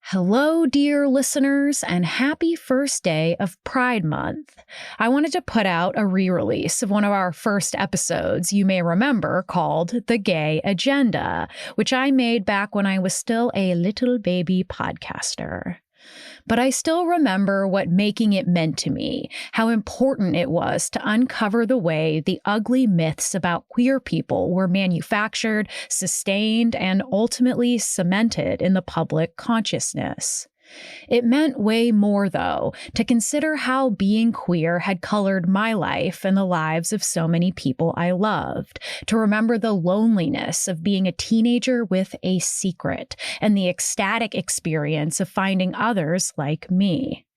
Hello, dear listeners, and happy first day of Pride Month. I wanted to put out a re-release of one of our first episodes you may remember called The Gay Agenda, which I made back when I was still a little baby podcaster. But I still remember what making it meant to me, how important it was to uncover the way the ugly myths about queer people were manufactured, sustained, and ultimately cemented in the public consciousness. It meant way more, though, to consider how being queer had colored my life and the lives of so many people I loved, to remember the loneliness of being a teenager with a secret, and the ecstatic experience of finding others like me.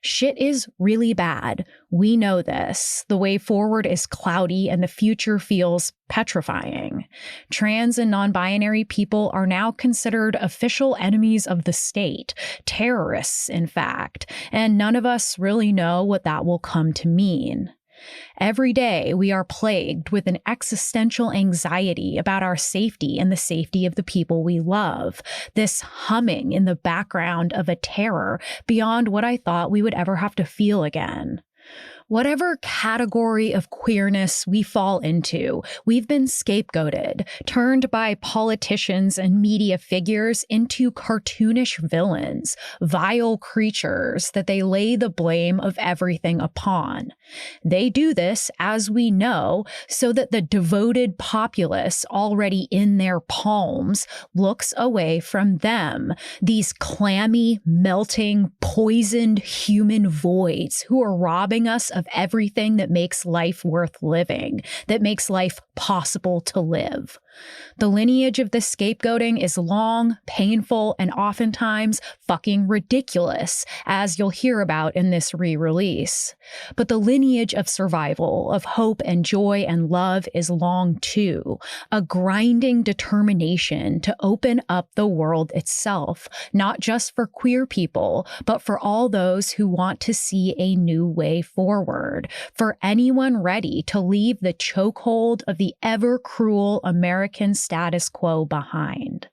Shit is really bad. We know this. The way forward is cloudy and the future feels petrifying. Trans and non-binary people are now considered official enemies of the state, terrorists, in fact, and none of us really know what that will come to mean. Every day, we are plagued with an existential anxiety about our safety and the safety of the people we love, this humming in the background of a terror beyond what I thought we would ever have to feel again. Whatever category of queerness we fall into, we've been scapegoated, turned by politicians and media figures into cartoonish villains, vile creatures that they lay the blame of everything upon. They do this, as we know, so that the devoted populace already in their palms looks away from them, these clammy, melting, poisoned human voids who are robbing us of everything that makes life worth living, that makes life possible to live. The lineage of this scapegoating is long, painful, and oftentimes fucking ridiculous, as you'll hear about in this re-release. But the lineage of survival, of hope and joy and love is long too, a grinding determination to open up the world itself, not just for queer people, but for all those who want to see a new way forward, for anyone ready to leave the chokehold of the ever-cruel American status quo behind.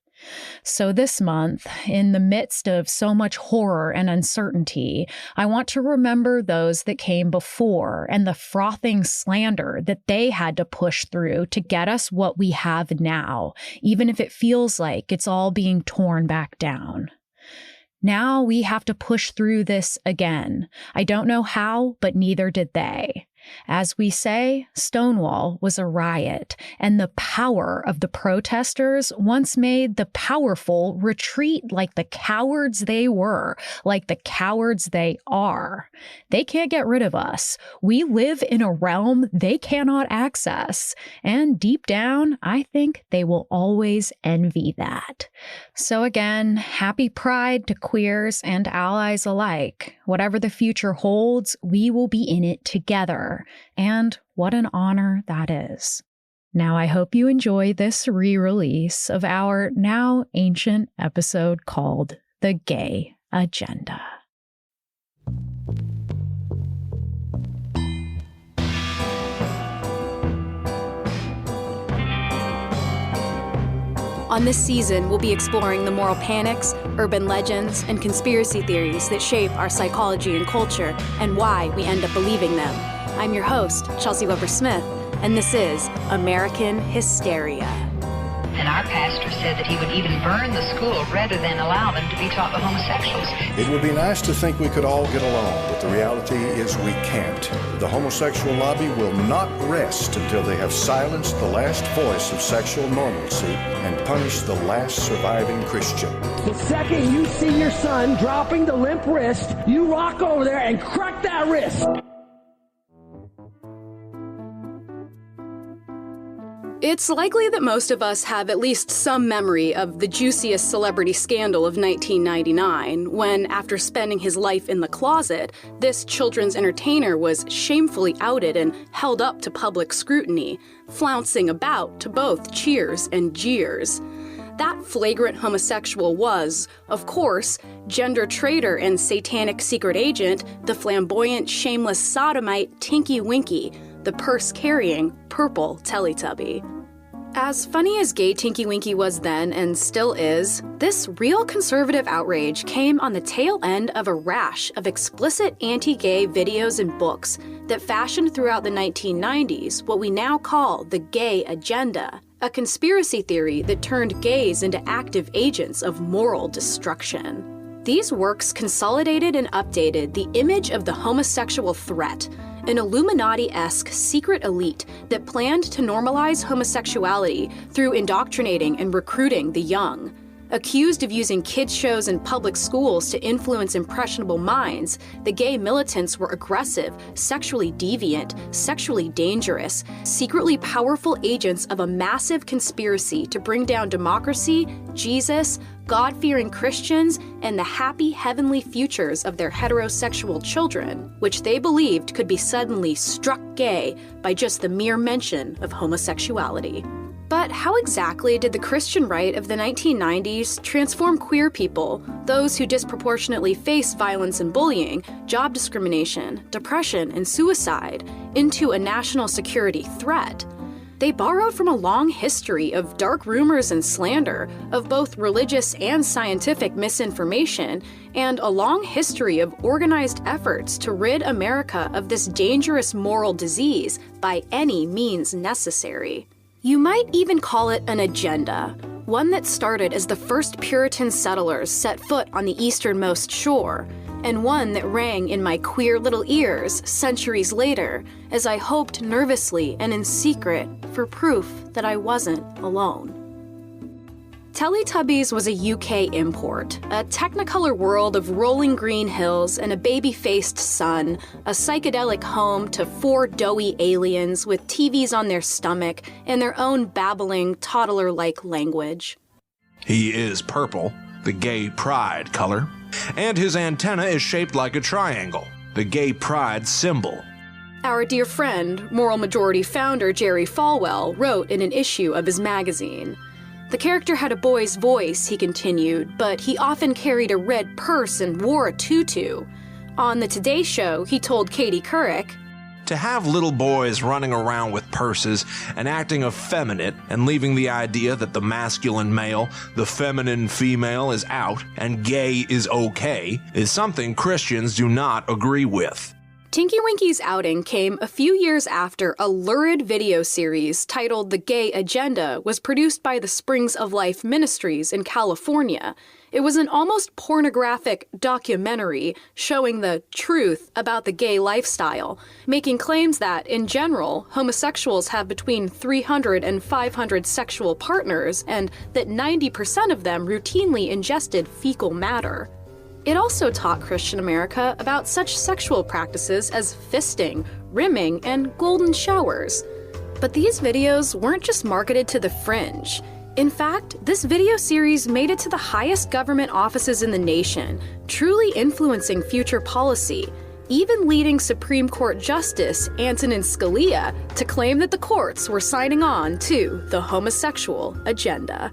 So this month, in the midst of so much horror and uncertainty, I want to remember those that came before and the frothing slander that they had to push through to get us what we have now, even if it feels like it's all being torn back down. Now we have to push through this again. I don't know how, but neither did they. As we say, Stonewall was a riot, and the power of the protesters once made the powerful retreat like the cowards they were, like the cowards they are. They can't get rid of us. We live in a realm they cannot access, and deep down, I think they will always envy that. So again, happy Pride to queers and allies alike. Whatever the future holds, we will be in it together. And what an honor that is. Now, I hope you enjoy this re-release of our now ancient episode called The Gay Agenda. On this season, we'll be exploring the moral panics, urban legends, and conspiracy theories that shape our psychology and culture, and why we end up believing them. I'm your host, Chelsea Weber-Smith, and this is American Hysteria. And our pastor said that he would even burn the school rather than allow them to be taught the homosexuals. It would be nice to think we could all get along, but the reality is we can't. The homosexual lobby will not rest until they have silenced the last voice of sexual normalcy and punished the last surviving Christian. The second you see your son dropping the limp wrist, you rock over there and crack that wrist. It's likely that most of us have at least some memory of the juiciest celebrity scandal of 1999, when, after spending his life in the closet, this children's entertainer was shamefully outed and held up to public scrutiny, flouncing about to both cheers and jeers. That flagrant homosexual was, of course, gender traitor and satanic secret agent, the flamboyant, shameless sodomite Tinky Winky, the purse-carrying purple Teletubby. As funny as gay Tinky Winky was then and still is, this real conservative outrage came on the tail end of a rash of explicit anti-gay videos and books that fashioned throughout the 1990s what we now call the gay agenda, a conspiracy theory that turned gays into active agents of moral destruction. These works consolidated and updated the image of the homosexual threat, an Illuminati-esque secret elite that planned to normalize homosexuality through indoctrinating and recruiting the young. Accused of using kids' shows in public schools to influence impressionable minds, the gay militants were aggressive, sexually deviant, sexually dangerous, secretly powerful agents of a massive conspiracy to bring down democracy, Jesus, God-fearing Christians, and the happy heavenly futures of their heterosexual children, which they believed could be suddenly struck gay by just the mere mention of homosexuality. But how exactly did the Christian right of the 1990s transform queer people, those who disproportionately face violence and bullying, job discrimination, depression, and suicide, into a national security threat? They borrowed from a long history of dark rumors and slander, of both religious and scientific misinformation, and a long history of organized efforts to rid America of this dangerous moral disease by any means necessary. You might even call it an agenda, one that started as the first Puritan settlers set foot on the easternmost shore, and one that rang in my queer little ears centuries later as I hoped nervously and in secret for proof that I wasn't alone. Teletubbies was a UK import, a technicolor world of rolling green hills and a baby-faced sun, a psychedelic home to 4 doughy aliens with TVs on their stomach and their own babbling, toddler-like language. He is purple, the gay pride color, and his antenna is shaped like a triangle, the gay pride symbol. Our dear friend, Moral Majority founder Jerry Falwell, wrote in an issue of his magazine. The character had a boy's voice, he continued, but he often carried a red purse and wore a tutu. On the Today Show, he told Katie Couric, To have little boys running around with purses and acting effeminate and leaving the idea that the masculine male, the feminine female is out and gay is okay is something Christians do not agree with. Tinky Winky's outing came a few years after a lurid video series titled The Gay Agenda was produced by the Springs of Life Ministries in California. It was an almost pornographic documentary showing the truth about the gay lifestyle, making claims that, in general, homosexuals have between 300 and 500 sexual partners, and that 90% of them routinely ingested fecal matter. It also taught Christian America about such sexual practices as fisting, rimming, and golden showers. But these videos weren't just marketed to the fringe. In fact, this video series made it to the highest government offices in the nation, truly influencing future policy, even leading Supreme Court Justice Antonin Scalia to claim that the courts were signing on to the homosexual agenda.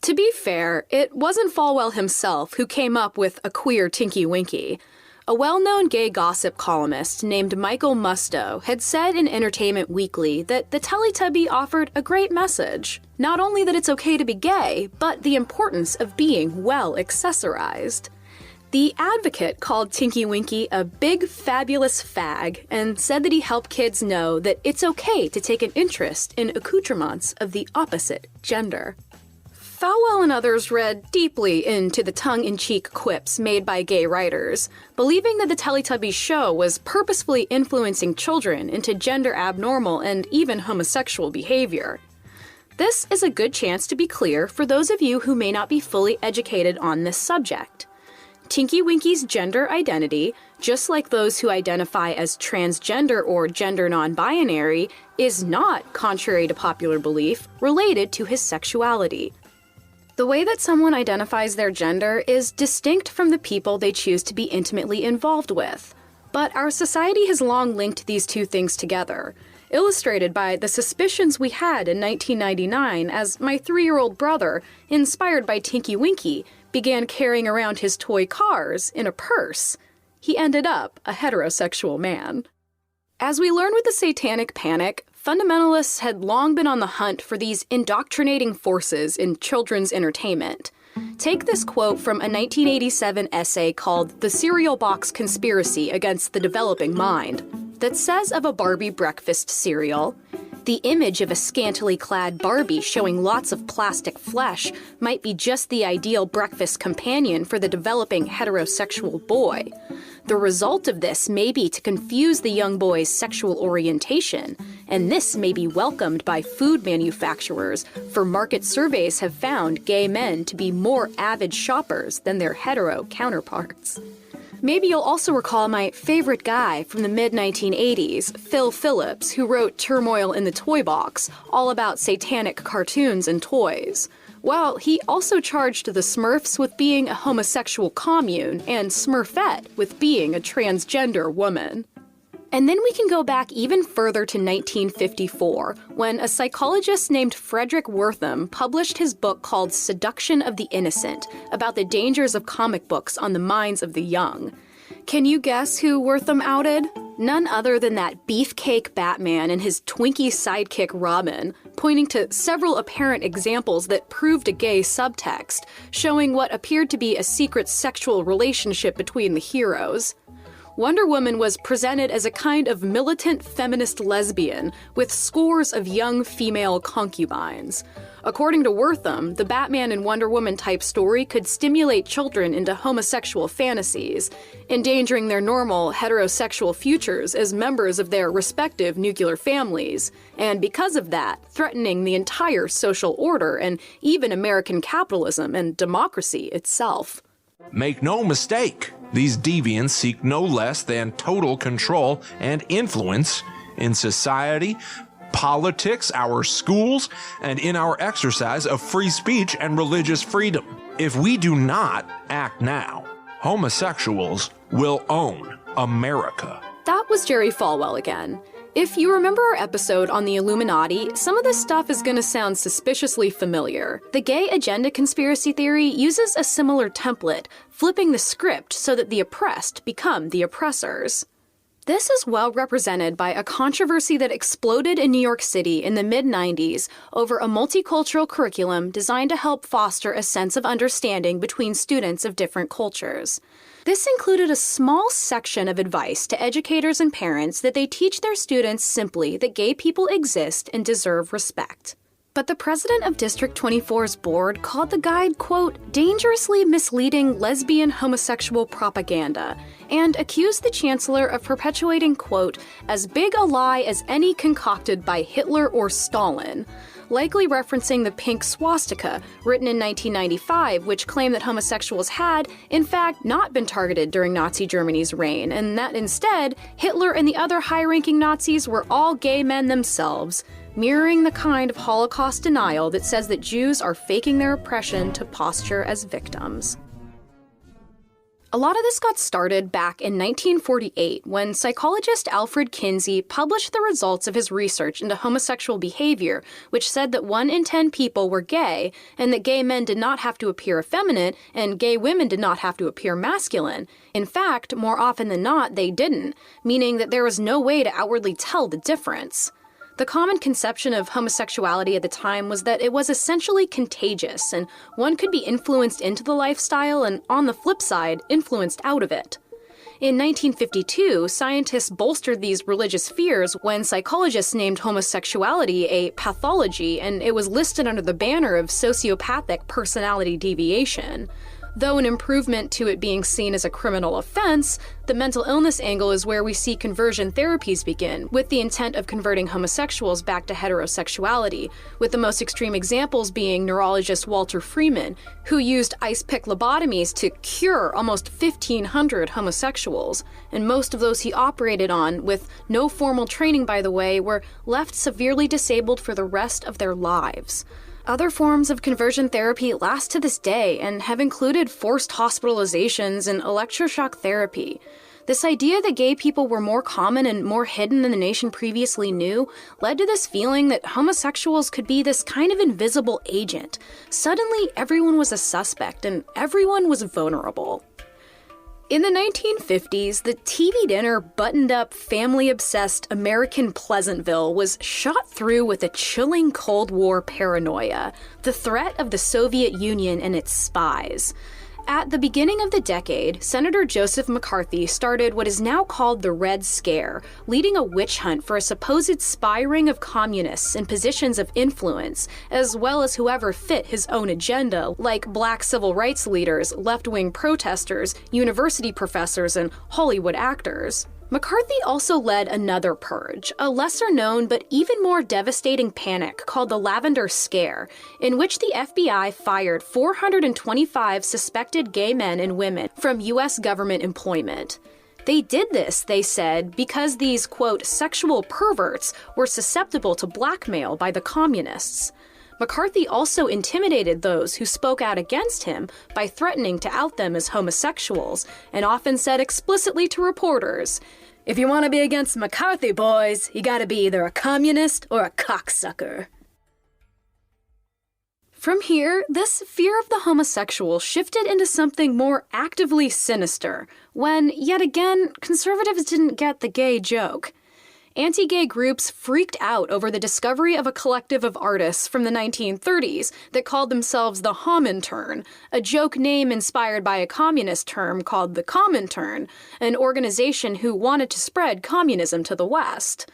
To be fair, it wasn't Falwell himself who came up with a queer Tinky Winky. A well-known gay gossip columnist named Michael Musto had said in Entertainment Weekly that the Teletubby offered a great message. Not only that it's okay to be gay, but the importance of being well accessorized. The Advocate called Tinky Winky a big, fabulous fag and said that he helped kids know that it's okay to take an interest in accoutrements of the opposite gender. Falwell and others read deeply into the tongue-in-cheek quips made by gay writers, believing that the Teletubbies show was purposefully influencing children into gender abnormal and even homosexual behavior. This is a good chance to be clear for those of you who may not be fully educated on this subject. Tinky Winky's gender identity, just like those who identify as transgender or gender non-binary, is not, contrary to popular belief, related to his sexuality. The way that someone identifies their gender is distinct from the people they choose to be intimately involved with. But our society has long linked these two things together, illustrated by the suspicions we had in 1999 as my 3-year-old brother, inspired by Tinky Winky, began carrying around his toy cars in a purse. He ended up a heterosexual man. As we learn with the Satanic Panic, fundamentalists had long been on the hunt for these indoctrinating forces in children's entertainment. Take this quote from a 1987 essay called The Cereal Box Conspiracy Against the Developing Mind, that says of a Barbie breakfast cereal, "The image of a scantily clad Barbie showing lots of plastic flesh might be just the ideal breakfast companion for the developing heterosexual boy. The result of this may be to confuse the young boy's sexual orientation, and this may be welcomed by food manufacturers, for market surveys have found gay men to be more avid shoppers than their hetero counterparts." Maybe you'll also recall my favorite guy from the mid-1980s, Phil Phillips, who wrote Turmoil in the Toy Box, all about satanic cartoons and toys. Well, he also charged the Smurfs with being a homosexual commune and Smurfette with being a transgender woman. And then we can go back even further to 1954, when a psychologist named Frederick Wortham published his book called Seduction of the Innocent, about the dangers of comic books on the minds of the young. Can you guess who Wortham outed? None other than that beefcake Batman and his Twinkie sidekick Robin, pointing to several apparent examples that proved a gay subtext, showing what appeared to be a secret sexual relationship between the heroes. Wonder Woman was presented as a kind of militant feminist lesbian with scores of young female concubines. According to Wortham, the Batman and Wonder Woman type story could stimulate children into homosexual fantasies, endangering their normal heterosexual futures as members of their respective nuclear families, and because of that, threatening the entire social order and even American capitalism and democracy itself. Make no mistake, these deviants seek no less than total control and influence in society, politics, our schools, and in our exercise of free speech and religious freedom. If we do not act now, homosexuals will own America. That was Jerry Falwell again. If you remember our episode on the Illuminati, some of this stuff is going to sound suspiciously familiar. The gay agenda conspiracy theory uses a similar template, flipping the script so that the oppressed become the oppressors. This is well represented by a controversy that exploded in New York City in the mid-90s over a multicultural curriculum designed to help foster a sense of understanding between students of different cultures. This included a small section of advice to educators and parents that they teach their students simply that gay people exist and deserve respect. But the president of District 24's board called the guide, quote, dangerously misleading lesbian homosexual propaganda, and accused the chancellor of perpetuating, quote, as big a lie as any concocted by Hitler or Stalin, likely referencing the pink swastika, written in 1995, which claimed that homosexuals had, in fact, not been targeted during Nazi Germany's reign, and that instead, Hitler and the other high-ranking Nazis were all gay men themselves, mirroring the kind of Holocaust denial that says that Jews are faking their oppression to posture as victims. A lot of this got started back in 1948 when psychologist Alfred Kinsey published the results of his research into homosexual behavior, which said that 1 in 10 people were gay, and that gay men did not have to appear effeminate, and gay women did not have to appear masculine. In fact, more often than not, they didn't, meaning that there was no way to outwardly tell the difference. The common conception of homosexuality at the time was that it was essentially contagious, and one could be influenced into the lifestyle and, on the flip side, influenced out of it. In 1952, scientists bolstered these religious fears when psychologists named homosexuality a pathology, and it was listed under the banner of sociopathic personality deviation. Though an improvement to it being seen as a criminal offense, the mental illness angle is where we see conversion therapies begin, with the intent of converting homosexuals back to heterosexuality, with the most extreme examples being neurologist Walter Freeman, who used ice pick lobotomies to cure almost 1,500 homosexuals, and most of those he operated on, with no formal training by the way, were left severely disabled for the rest of their lives. Other forms of conversion therapy last to this day and have included forced hospitalizations and electroshock therapy. This idea that gay people were more common and more hidden than the nation previously knew led to this feeling that homosexuals could be this kind of invisible agent. Suddenly, everyone was a suspect and everyone was vulnerable. In the 1950s, the TV dinner buttoned-up, family-obsessed American Pleasantville was shot through with a chilling Cold War paranoia, the threat of the Soviet Union and its spies. At the beginning of the decade, Senator Joseph McCarthy started what is now called the Red Scare, leading a witch hunt for a supposed spy ring of communists in positions of influence, as well as whoever fit his own agenda, like black civil rights leaders, left-wing protesters, university professors, and Hollywood actors. McCarthy also led another purge, a lesser-known but even more devastating panic called the Lavender Scare, in which the FBI fired 425 suspected gay men and women from U.S. government employment. They did this, they said, because these, quote, sexual perverts were susceptible to blackmail by the communists. McCarthy also intimidated those who spoke out against him by threatening to out them as homosexuals, and often said explicitly to reporters, "If you want to be against McCarthy, boys, you gotta be either a communist or a cocksucker." From here, this fear of the homosexual shifted into something more actively sinister, when, yet again, conservatives didn't get the gay joke. Anti-gay groups freaked out over the discovery of a collective of artists from the 1930s that called themselves the Homintern, a joke name inspired by a communist term called the Comintern, an organization who wanted to spread communism to the West.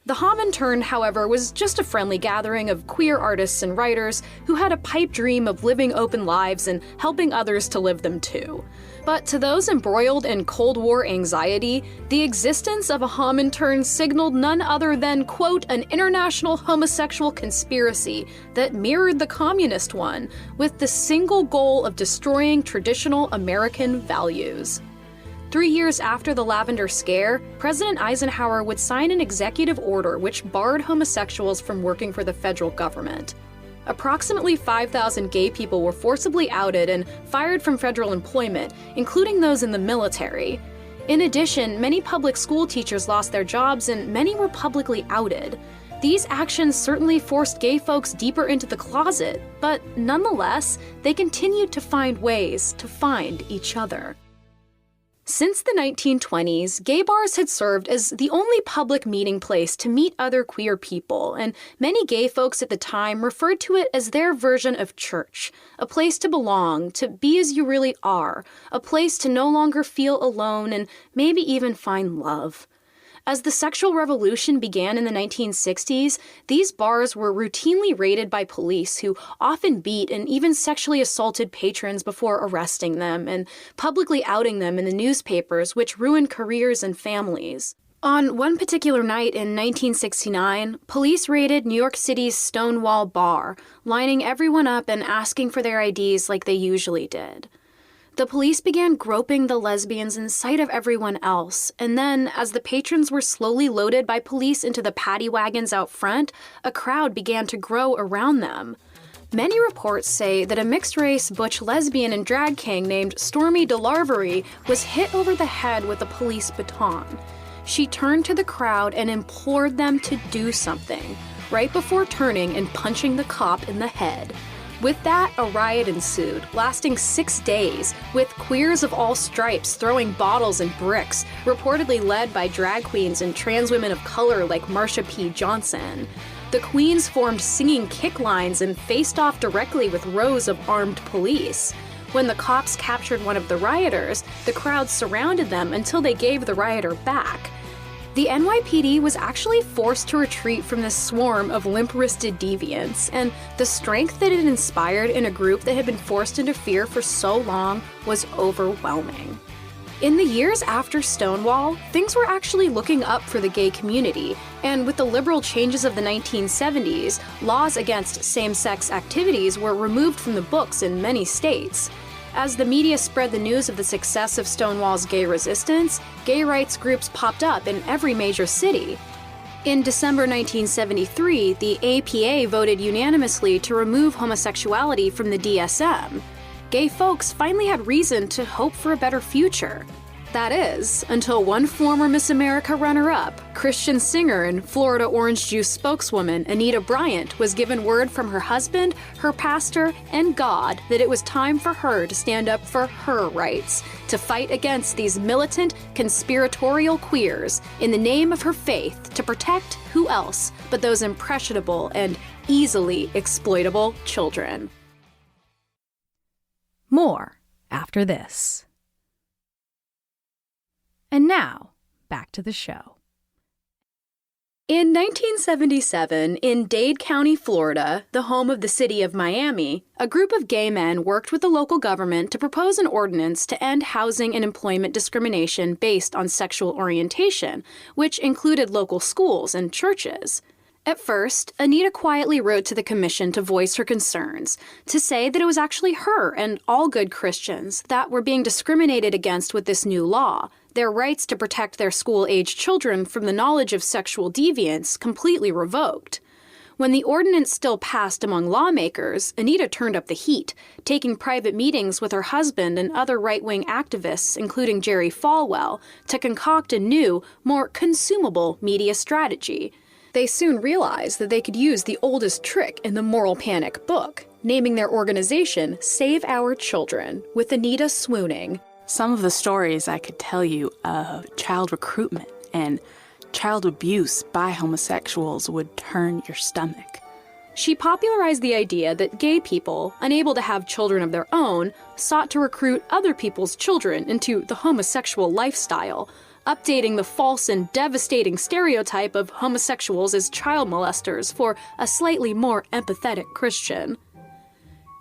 The Homintern, however, was just a friendly gathering of queer artists and writers who had a pipe dream of living open lives and helping others to live them too. But to those embroiled in Cold War anxiety, the existence of a Homintern signaled none other than, quote, an international homosexual conspiracy that mirrored the communist one, with the single goal of destroying traditional American values. 3 years after the Lavender Scare, President Eisenhower would sign an executive order which barred homosexuals from working for the federal government. Approximately 5,000 gay people were forcibly outed and fired from federal employment, including those in the military. In addition, many public school teachers lost their jobs and many were publicly outed. These actions certainly forced gay folks deeper into the closet, but nonetheless, they continued to find ways to find each other. Since the 1920s, gay bars had served as the only public meeting place to meet other queer people, and many gay folks at the time referred to it as their version of church, a place to belong, to be as you really are, a place to no longer feel alone and maybe even find love. As the sexual revolution began in the 1960s, these bars were routinely raided by police who often beat and even sexually assaulted patrons before arresting them and publicly outing them in the newspapers, which ruined careers and families. On one particular night in 1969, police raided New York City's Stonewall Bar, lining everyone up and asking for their IDs like they usually did. The police began groping the lesbians in sight of everyone else, and then, as the patrons were slowly loaded by police into the paddy wagons out front, a crowd began to grow around them. Many reports say that a mixed-race butch lesbian and drag king named Stormy DeLarvery was hit over the head with a police baton. She turned to the crowd and implored them to do something, right before turning and punching the cop in the head. With that, a riot ensued, lasting 6 days, with queers of all stripes throwing bottles and bricks, reportedly led by drag queens and trans women of color like Marsha P. Johnson. The queens formed singing kick lines and faced off directly with rows of armed police. When the cops captured one of the rioters, the crowd surrounded them until they gave the rioter back. The NYPD was actually forced to retreat from this swarm of limp-wristed deviants, and the strength that it inspired in a group that had been forced into fear for so long was overwhelming. In the years after Stonewall, things were actually looking up for the gay community, and with the liberal changes of the 1970s, laws against same-sex activities were removed from the books in many states. As the media spread the news of the success of Stonewall's gay resistance, gay rights groups popped up in every major city. In December 1973, the APA voted unanimously to remove homosexuality from the DSM. Gay folks finally had reason to hope for a better future. That is, until one former Miss America runner-up, Christian singer and Florida Orange Juice spokeswoman Anita Bryant was given word from her husband, her pastor, and God that it was time for her to stand up for her rights, to fight against these militant, conspiratorial queers in the name of her faith to protect who else but those impressionable and easily exploitable children. More after this. And now, back to the show. In 1977, in Dade County, Florida, the home of the city of Miami, a group of gay men worked with the local government to propose an ordinance to end housing and employment discrimination based on sexual orientation, which included local schools and churches. At first, Anita quietly wrote to the commission to voice her concerns, to say that it was actually her and all good Christians that were being discriminated against with this new law, their rights to protect their school-aged children from the knowledge of sexual deviance completely revoked. When the ordinance still passed among lawmakers, Anita turned up the heat, taking private meetings with her husband and other right-wing activists, including Jerry Falwell, to concoct a new, more consumable media strategy. They soon realized that they could use the oldest trick in the moral panic book, naming their organization Save Our Children, with Anita swooning. Some of the stories I could tell you of child recruitment and child abuse by homosexuals would turn your stomach. She popularized the idea that gay people, unable to have children of their own, sought to recruit other people's children into the homosexual lifestyle, updating the false and devastating stereotype of homosexuals as child molesters for a slightly more empathetic Christian.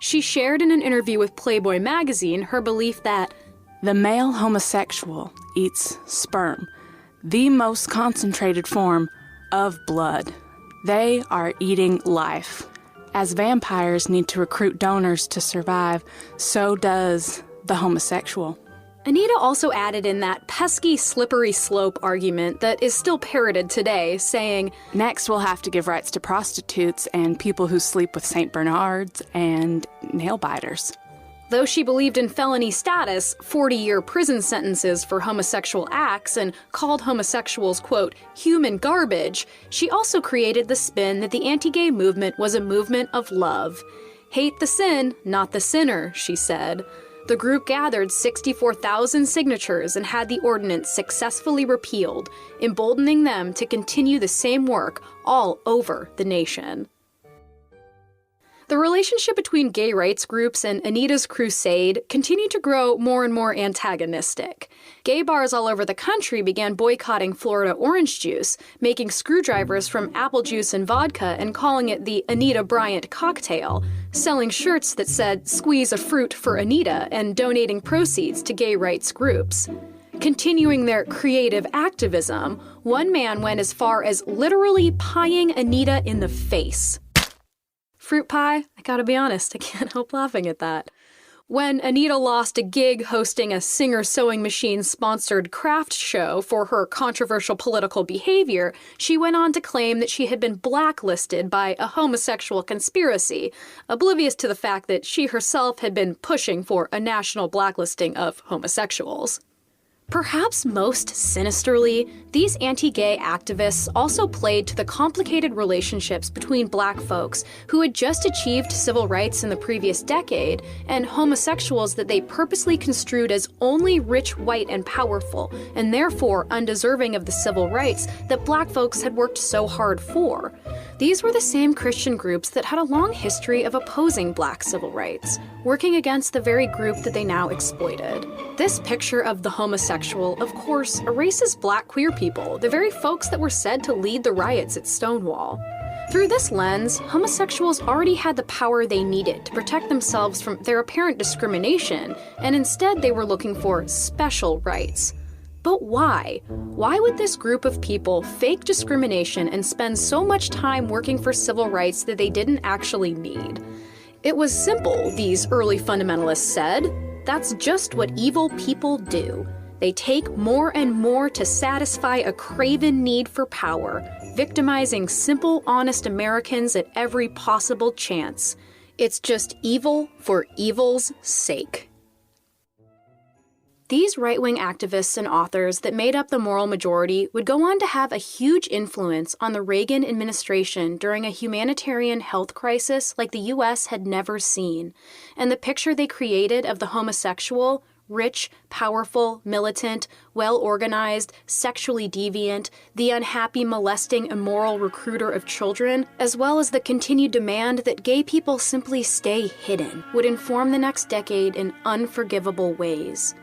She shared in an interview with Playboy magazine her belief that the male homosexual eats sperm, the most concentrated form of blood. They are eating life. As vampires need to recruit donors to survive, so does the homosexual. Anita also added in that pesky slippery slope argument that is still parroted today, saying, next we'll have to give rights to prostitutes and people who sleep with St. Bernards and nail biters. Though she believed in felony status, 40-year prison sentences for homosexual acts, and called homosexuals, quote, human garbage, she also created the spin that the anti-gay movement was a movement of love. Hate the sin, not the sinner, she said. The group gathered 64,000 signatures and had the ordinance successfully repealed, emboldening them to continue the same work all over the nation. The relationship between gay rights groups and Anita's crusade continued to grow more and more antagonistic. Gay bars all over the country began boycotting Florida orange juice, making screwdrivers from apple juice and vodka and calling it the Anita Bryant cocktail, selling shirts that said "Squeeze a fruit for Anita" and donating proceeds to gay rights groups. Continuing their creative activism, one man went as far as literally pieing Anita in the face. Fruit pie? I gotta be honest, I can't help laughing at that. When Anita lost a gig hosting a Singer Sewing Machine-sponsored craft show for her controversial political behavior, she went on to claim that she had been blacklisted by a homosexual conspiracy, oblivious to the fact that she herself had been pushing for a national blacklisting of homosexuals. Perhaps most sinisterly, these anti-gay activists also played to the complicated relationships between black folks who had just achieved civil rights in the previous decade and homosexuals that they purposely construed as only rich, white, and powerful, and therefore undeserving of the civil rights that black folks had worked so hard for. These were the same Christian groups that had a long history of opposing black civil rights, working against the very group that they now exploited. This picture of the homosexual, of course, erases black queer people, the very folks that were said to lead the riots at Stonewall. Through this lens, homosexuals already had the power they needed to protect themselves from their apparent discrimination, and instead they were looking for special rights. But why? Why would this group of people fake discrimination and spend so much time working for civil rights that they didn't actually need? It was simple, these early fundamentalists said. That's just what evil people do. They take more and more to satisfy a craven need for power, victimizing simple, honest Americans at every possible chance. It's just evil for evil's sake. These right-wing activists and authors that made up the moral majority would go on to have a huge influence on the Reagan administration during a humanitarian health crisis like the U.S. had never seen, and the picture they created of the homosexual, rich, powerful, militant, well-organized, sexually deviant, the unhappy, molesting, immoral recruiter of children, as well as the continued demand that gay people simply stay hidden, would inform the next decade in unforgivable ways.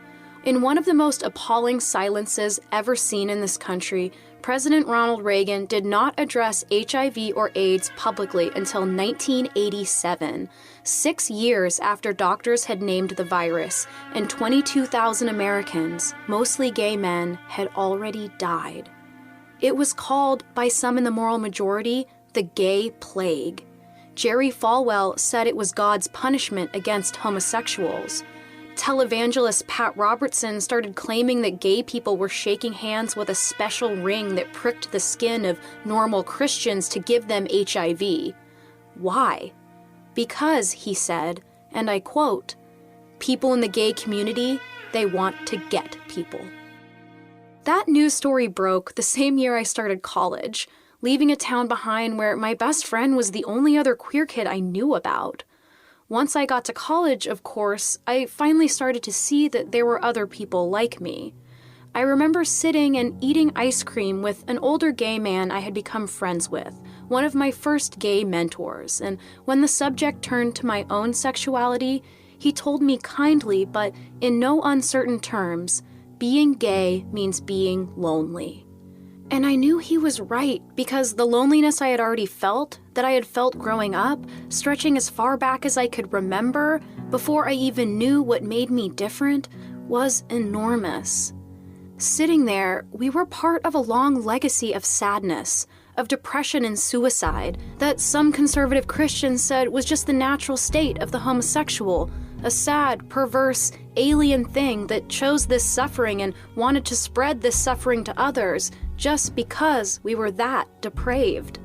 In one of the most appalling silences ever seen in this country, President Ronald Reagan did not address HIV or AIDS publicly until 1987, 6 years after doctors had named the virus, and 22,000 Americans, mostly gay men, had already died. It was called, by some in the moral majority, the gay plague. Jerry Falwell said it was God's punishment against homosexuals. Televangelist Pat Robertson started claiming that gay people were shaking hands with a special ring that pricked the skin of normal Christians to give them HIV. Why? Because, he said, and I quote, "People in the gay community, they want to get people." That news story broke the same year I started college, leaving a town behind where my best friend was the only other queer kid I knew about. Once I got to college, of course, I finally started to see that there were other people like me. I remember sitting and eating ice cream with an older gay man I had become friends with, one of my first gay mentors, and when the subject turned to my own sexuality, he told me kindly, but in no uncertain terms, being gay means being lonely. And I knew he was right, because the loneliness I had already felt, that I had felt growing up, stretching as far back as I could remember, before I even knew what made me different, was enormous. Sitting there, we were part of a long legacy of sadness, of depression and suicide, that some conservative Christians said was just the natural state of the homosexual, a sad, perverse, alien thing that chose this suffering and wanted to spread this suffering to others, just because we were that depraved.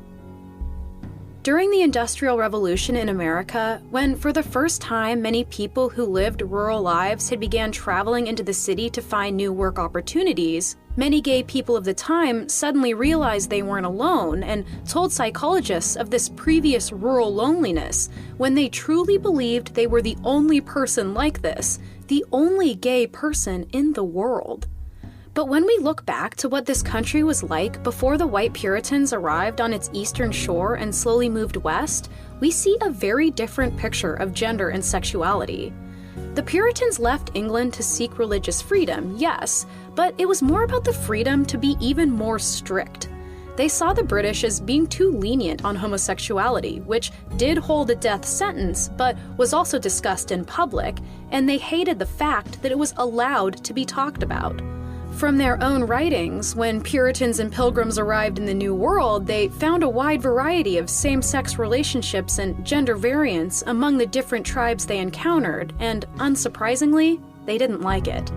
During the Industrial Revolution in America, when for the first time many people who lived rural lives had began traveling into the city to find new work opportunities, many gay people of the time suddenly realized they weren't alone and told psychologists of this previous rural loneliness when they truly believed they were the only person like this, the only gay person in the world. But when we look back to what this country was like before the white Puritans arrived on its eastern shore and slowly moved west, we see a very different picture of gender and sexuality. The Puritans left England to seek religious freedom, yes, but it was more about the freedom to be even more strict. They saw the British as being too lenient on homosexuality, which did hold a death sentence, but was also discussed in public, and they hated the fact that it was allowed to be talked about. From their own writings, when Puritans and Pilgrims arrived in the New World, they found a wide variety of same-sex relationships and gender variance among the different tribes they encountered, and unsurprisingly, they didn't like it.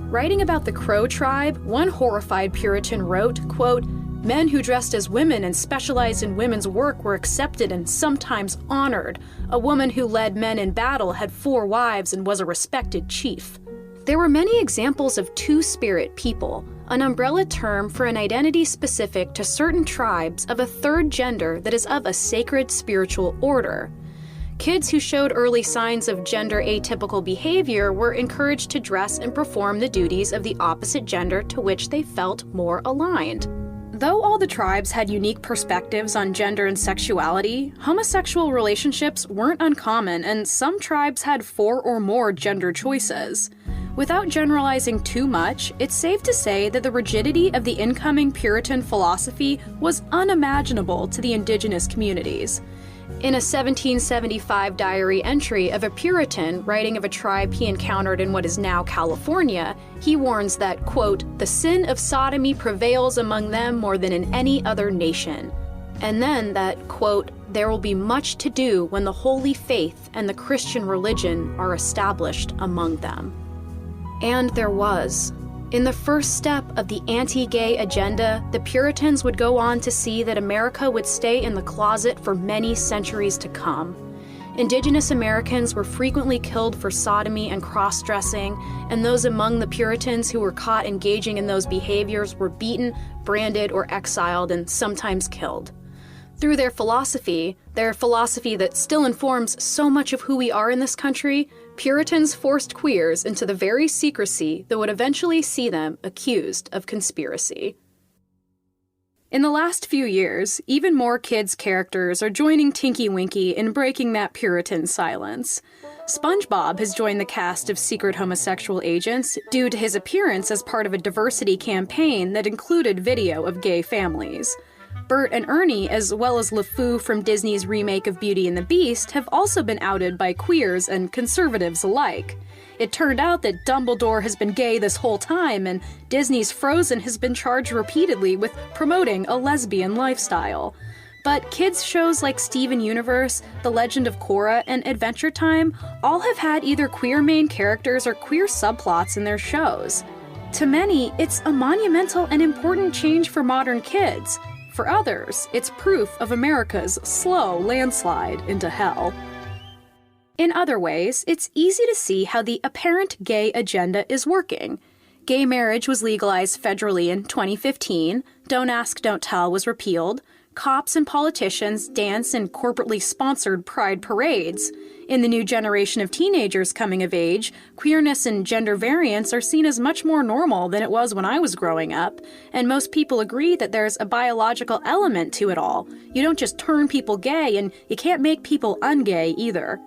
Writing about the Crow tribe, one horrified Puritan wrote, quote, "Men who dressed as women and specialized in women's work were accepted and sometimes honored. A woman who led men in battle had 4 wives and was a respected chief." There were many examples of two-spirit people, an umbrella term for an identity specific to certain tribes of a third gender that is of a sacred spiritual order. Kids who showed early signs of gender atypical behavior were encouraged to dress and perform the duties of the opposite gender to which they felt more aligned. Though all the tribes had unique perspectives on gender and sexuality, homosexual relationships weren't uncommon, and some tribes had 4 or more gender choices. Without generalizing too much, it's safe to say that the rigidity of the incoming Puritan philosophy was unimaginable to the indigenous communities. In a 1775 diary entry of a Puritan writing of a tribe he encountered in what is now California, he warns that, quote, "the sin of sodomy prevails among them more than in any other nation." And then that, quote, "there will be much to do when the holy faith and the Christian religion are established among them." And there was. In the first step of the anti-gay agenda, the Puritans would go on to see that America would stay in the closet for many centuries to come. Indigenous Americans were frequently killed for sodomy and cross-dressing, and those among the Puritans who were caught engaging in those behaviors were beaten, branded, or exiled, and sometimes killed. Through their philosophy that still informs so much of who we are in this country, Puritans forced queers into the very secrecy that would eventually see them accused of conspiracy. In the last few years, even more kids' characters are joining Tinky Winky in breaking that Puritan silence. SpongeBob has joined the cast of secret homosexual agents due to his appearance as part of a diversity campaign that included video of gay families. Bert and Ernie, as well as LeFou from Disney's remake of Beauty and the Beast, have also been outed by queers and conservatives alike. It turned out that Dumbledore has been gay this whole time, and Disney's Frozen has been charged repeatedly with promoting a lesbian lifestyle. But kids' shows like Steven Universe, The Legend of Korra, and Adventure Time all have had either queer main characters or queer subplots in their shows. To many, it's a monumental and important change for modern kids. For others, it's proof of America's slow landslide into hell. In other ways, it's easy to see how the apparent gay agenda is working. Gay marriage was legalized federally in 2015, Don't Ask, Don't Tell was repealed, cops and politicians dance in corporately sponsored pride parades. In the new generation of teenagers coming of age, queerness and gender variance are seen as much more normal than it was when I was growing up, and most people agree that there's a biological element to it all. You don't just turn people gay, and you can't make people ungay either.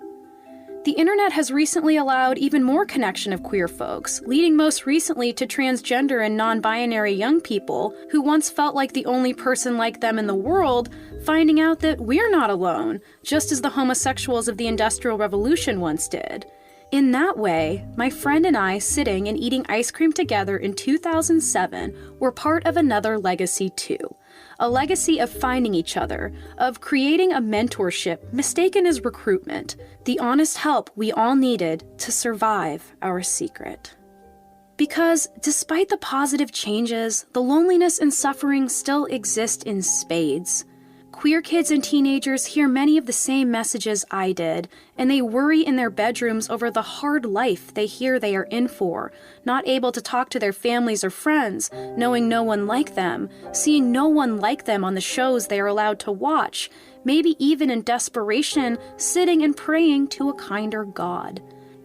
The internet has recently allowed even more connection of queer folks, leading most recently to transgender and non-binary young people who once felt like the only person like them in the world, finding out that we're not alone, just as the homosexuals of the Industrial Revolution once did. In that way, my friend and I sitting and eating ice cream together in 2007 were part of another legacy too. A legacy of finding each other, of creating a mentorship mistaken as recruitment, the honest help we all needed to survive our secret. Because despite the positive changes, the loneliness and suffering still exist in spades. Queer kids and teenagers hear many of the same messages I did, and they worry in their bedrooms over the hard life they hear they are in for, not able to talk to their families or friends, knowing no one like them, seeing no one like them on the shows they are allowed to watch, maybe even in desperation, sitting and praying to a kinder God.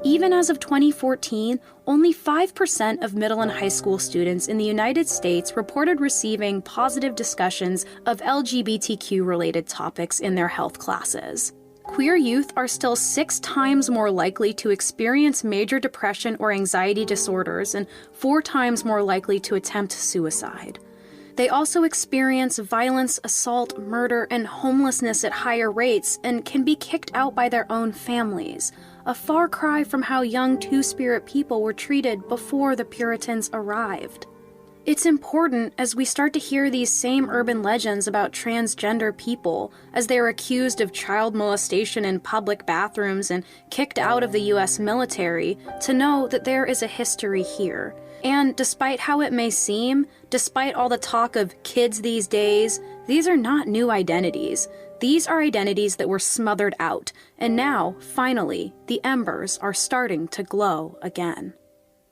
Even as of 2014, only 5% of middle and high school students in the United States reported receiving positive discussions of LGBTQ-related topics in their health classes. Queer youth are still 6 times more likely to experience major depression or anxiety disorders and 4 times more likely to attempt suicide. They also experience violence, assault, murder, and homelessness at higher rates and can be kicked out by their own families. A far cry from how young Two-Spirit people were treated before the Puritans arrived. It's important as we start to hear these same urban legends about transgender people, as they are accused of child molestation in public bathrooms and kicked out of the U.S. military, to know that there is a history here. And despite how it may seem, despite all the talk of kids these days, these are not new identities. These are identities that were smothered out, and now, finally, the embers are starting to glow again.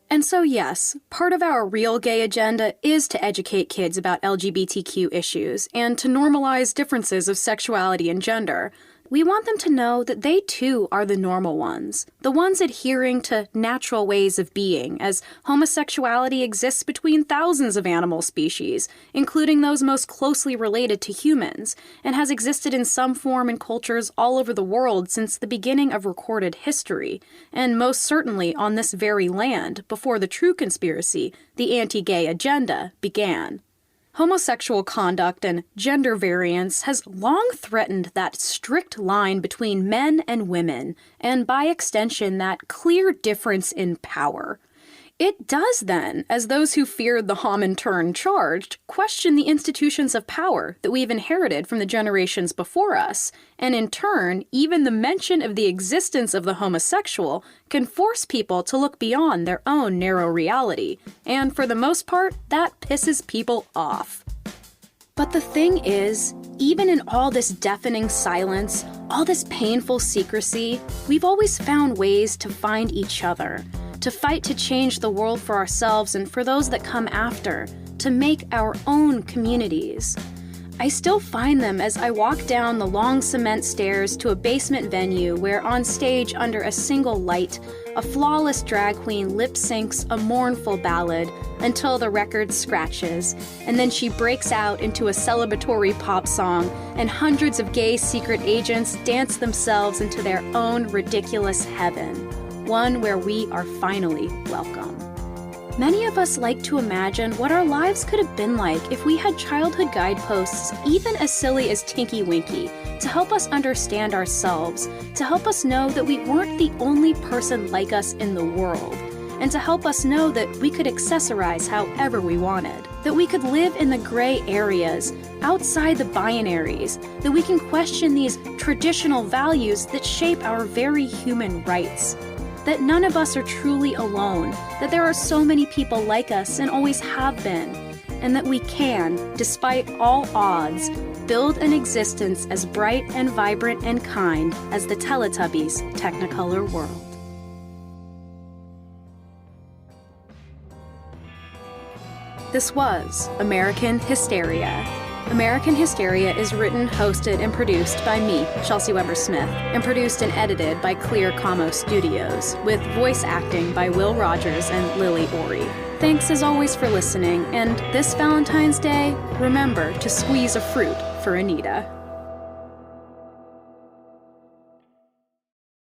And so yes, part of our real gay agenda is to educate kids about LGBTQ issues and to normalize differences of sexuality and gender. We want them to know that they too are the normal ones, the ones adhering to natural ways of being, as homosexuality exists between thousands of animal species, including those most closely related to humans, and has existed in some form in cultures all over the world since the beginning of recorded history, and most certainly on this very land before the true conspiracy, the anti-gay agenda, began. Homosexual conduct and gender variance has long threatened that strict line between men and women, and by extension that clear difference in power. It does then, as those who feared the Comintern charged, question the institutions of power that we've inherited from the generations before us, and in turn, even the mention of the existence of the homosexual can force people to look beyond their own narrow reality, and for the most part, that pisses people off. But the thing is, Even in all this deafening silence, all this painful secrecy, we've always found ways to find each other, to fight to change the world for ourselves and for those that come after, to make our own communities. I still find them as I walk down the long cement stairs to a basement venue where on stage under a single light, a flawless drag queen lip syncs a mournful ballad until the record scratches, and then she breaks out into a celebratory pop song, and hundreds of gay secret agents dance themselves into their own ridiculous heaven, one where we are finally welcome. Many of us like to imagine what our lives could have been like if we had childhood guideposts even as silly as Tinky Winky to help us understand ourselves, to help us know that we weren't the only person like us in the world, and to help us know that we could accessorize however we wanted, that we could live in the gray areas, outside the binaries, that we can question these traditional values that shape our very human rights. That none of us are truly alone, that there are so many people like us and always have been, and that we can, despite all odds, build an existence as bright and vibrant and kind as the Teletubbies' Technicolor world. This was American Hysteria. American Hysteria is written, hosted, and produced by me, Chelsea Weber-Smith, and produced and edited by Clear Como Studios, with voice acting by Will Rogers and Lily Ori. Thanks as always for listening, and this Valentine's Day, remember to squeeze a fruit for Anita.